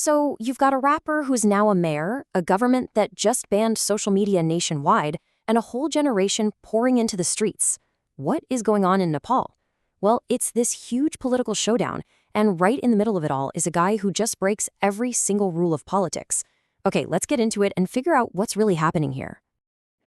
So you've got a rapper who's now a mayor, a government that just banned social media nationwide, and a whole generation pouring into the streets. What is going on in Nepal? Well, it's this huge political showdown, and right in the middle of it all is a guy who just breaks every single rule of politics. Okay, let's get into it and figure out what's really happening here.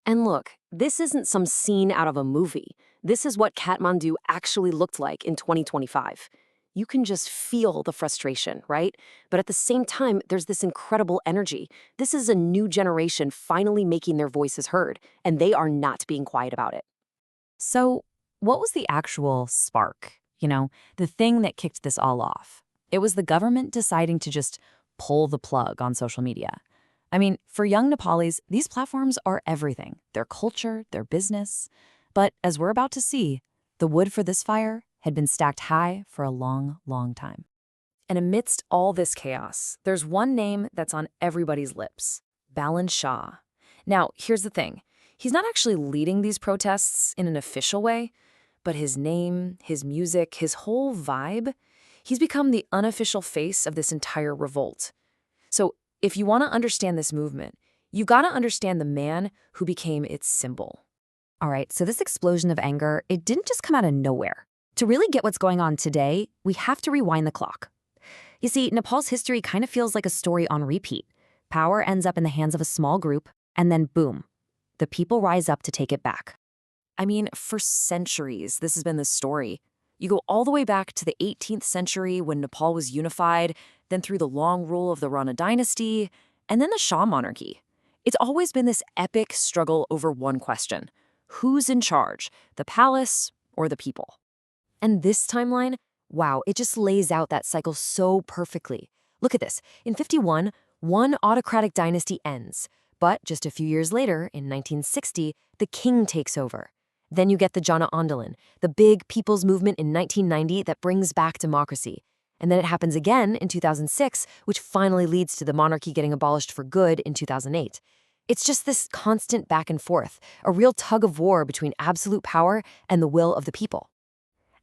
And look, this isn't some scene out of a movie. This is what Kathmandu actually looked like in 2025. You can just feel the frustration, right? But at the same time, there's this incredible energy. This is a new generation finally making their voices heard, and they are not being quiet about it. So, what was the actual spark? The thing that kicked this all off? It was the government deciding to just pull the plug on social media. I mean, for young Nepalis, these platforms are everything, their culture, their business. But as we're about to see, the wood for this fire had been stacked high for a long, long time. And amidst all this chaos, there's one name that's on everybody's lips: Balan Shah. Now, here's the thing. He's not actually leading these protests in an official way, but his name, his music, his whole vibe, he's become the unofficial face of this entire revolt. So if you want to understand this movement, you've got to understand the man who became its symbol. All right, so this explosion of anger, it didn't just come out of nowhere. To really get what's going on today, we have to rewind the clock. You see, Nepal's history kind of feels like a story on repeat. Power ends up in the hands of a small group, and then boom, the people rise up to take it back. I mean, for centuries, this has been the story. You go all the way back to the 18th century when Nepal was unified, then through the long rule of the Rana dynasty, and then the Shah monarchy. It's always been this epic struggle over one question: who's in charge, the palace or the people? And this timeline, wow, it just lays out that cycle so perfectly. Look at this. In 51, one autocratic dynasty ends. But just a few years later, in 1960, the king takes over. Then you get the Jana Andolan, the big people's movement in 1990 that brings back democracy. And then it happens again in 2006, which finally leads to the monarchy getting abolished for good in 2008. It's just this constant back and forth, a real tug of war between absolute power and the will of the people.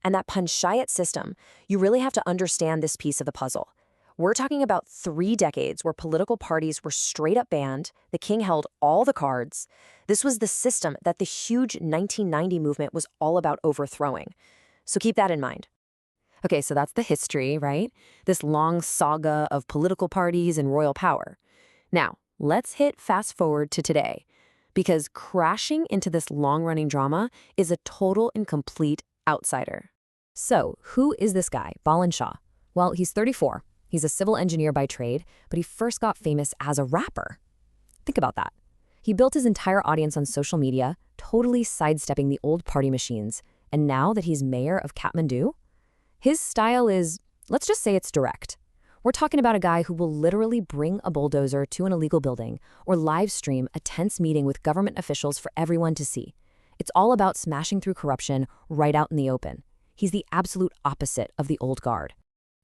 And that panchayat system, you really have to understand this piece of the puzzle. We're talking about 3 decades where political parties were straight up banned, the king held all the cards. This was the system that the huge 1990 movement was all about overthrowing. So keep that in mind. Okay, so that's the history, right? This long saga of political parties and royal power. Now, let's hit fast forward to today, because crashing into this long-running drama is a total and complete outsider. So, who is this guy, Balan Shah? Well, he's 34. He's a civil engineer by trade, but he first got famous as a rapper. Think about that. He built his entire audience on social media, totally sidestepping the old party machines. And now that he's mayor of Kathmandu, his style is, let's just say it's direct. We're talking about a guy who will literally bring a bulldozer to an illegal building or live stream a tense meeting with government officials for everyone to see. It's all about smashing through corruption right out in the open. He's the absolute opposite of the old guard.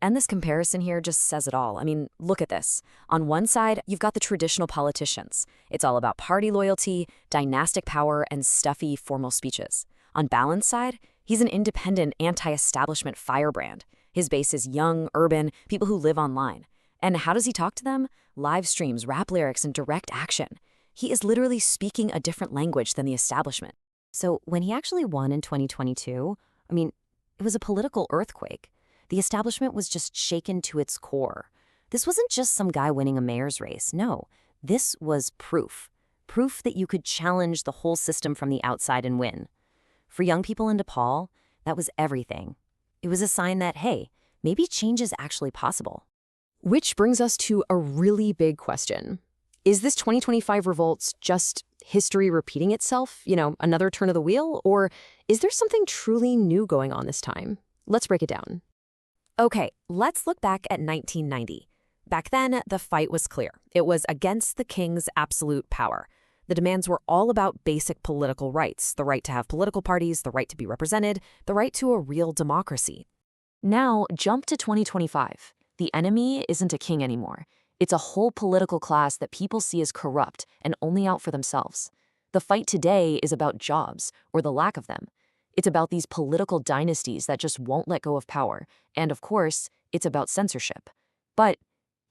And this comparison here just says it all. I mean, look at this. On one side, you've got the traditional politicians. It's all about party loyalty, dynastic power, and stuffy formal speeches. On Balan's side, he's an independent, anti-establishment firebrand. His base is young, urban, people who live online. And how does he talk to them? Live streams, rap lyrics, and direct action. He is literally speaking a different language than the establishment. So when he actually won in 2022, it was a political earthquake. The establishment was just shaken to its core. This wasn't just some guy winning a mayor's race. No, this was proof. Proof that you could challenge the whole system from the outside and win. For young people in Nepal, that was everything. It was a sign that, hey, maybe change is actually possible. Which brings us to a really big question. Is this 2025 revolt just history repeating itself, another turn of the wheel? Or is there something truly new going on this time? Let's break it down. Okay, let's look back at 1990. Back then, the fight was clear. It was against the king's absolute power. The demands were all about basic political rights, the right to have political parties, the right to be represented, the right to a real democracy. Now, jump to 2025. The enemy isn't a king anymore. It's a whole political class that people see as corrupt and only out for themselves. The fight today is about jobs, or the lack of them. It's about these political dynasties that just won't let go of power. And of course, it's about censorship. But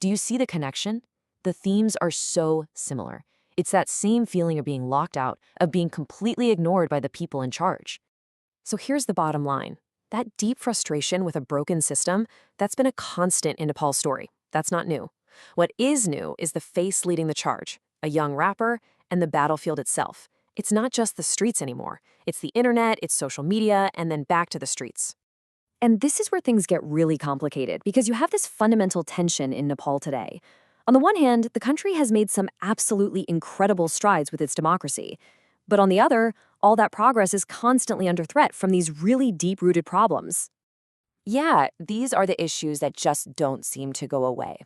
Do you see the connection? The themes are so similar. It's that same feeling of being locked out, of being completely ignored by the people in charge. So here's the bottom line. That deep frustration with a broken system, that's been a constant in Nepal's story. That's not new. What is new is the face leading the charge, a young rapper, and the battlefield itself. It's not just the streets anymore. It's the internet, it's social media, and then back to the streets. And this is where things get really complicated because you have this fundamental tension in Nepal today. On the one hand, the country has made some absolutely incredible strides with its democracy. But on the other, all that progress is constantly under threat from these really deep-rooted problems. Yeah, these are the issues that just don't seem to go away.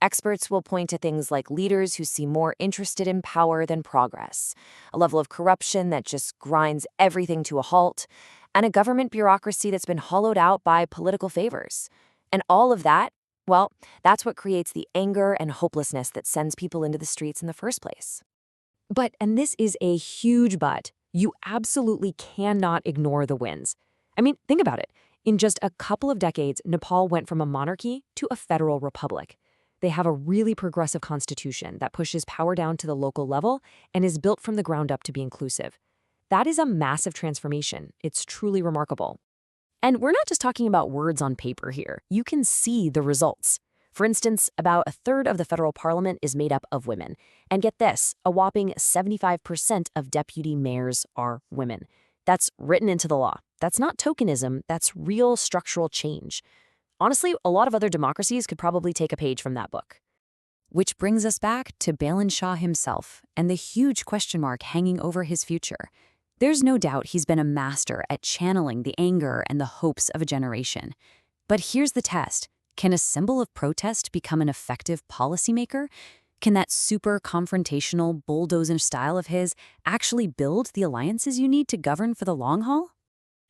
Experts will point to things like leaders who seem more interested in power than progress, a level of corruption that just grinds everything to a halt, and a government bureaucracy that's been hollowed out by political favors. And all of that, well, that's what creates the anger and hopelessness that sends people into the streets in the first place. But, and this is a huge but, you absolutely cannot ignore the wins. I mean, think about it. In just a couple of decades, Nepal went from a monarchy to a federal republic. They have a really progressive constitution that pushes power down to the local level and is built from the ground up to be inclusive. That is a massive transformation. It's truly remarkable. And we're not just talking about words on paper here. You can see the results. For instance, about a third of the federal parliament is made up of women. And get this, a whopping 75% of deputy mayors are women. That's written into the law. That's not tokenism, that's real structural change. Honestly, a lot of other democracies could probably take a page from that book. Which brings us back to Balin Shah himself and the huge question mark hanging over his future. There's no doubt he's been a master at channeling the anger and the hopes of a generation. But here's the test. Can a symbol of protest become an effective policymaker? Can that super confrontational bulldozer style of his actually build the alliances you need to govern for the long haul?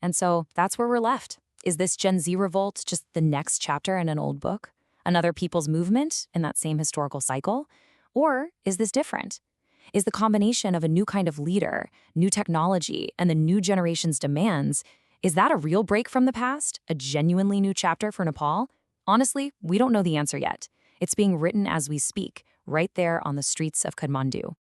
And so that's where we're left. Is this Gen Z revolt just the next chapter in an old book? Another people's movement in that same historical cycle? Or is this different? Is the combination of a new kind of leader, new technology, and the new generation's demands, is that a real break from the past? A genuinely new chapter for Nepal? Honestly, we don't know the answer yet. It's being written as we speak, right there on the streets of Kathmandu.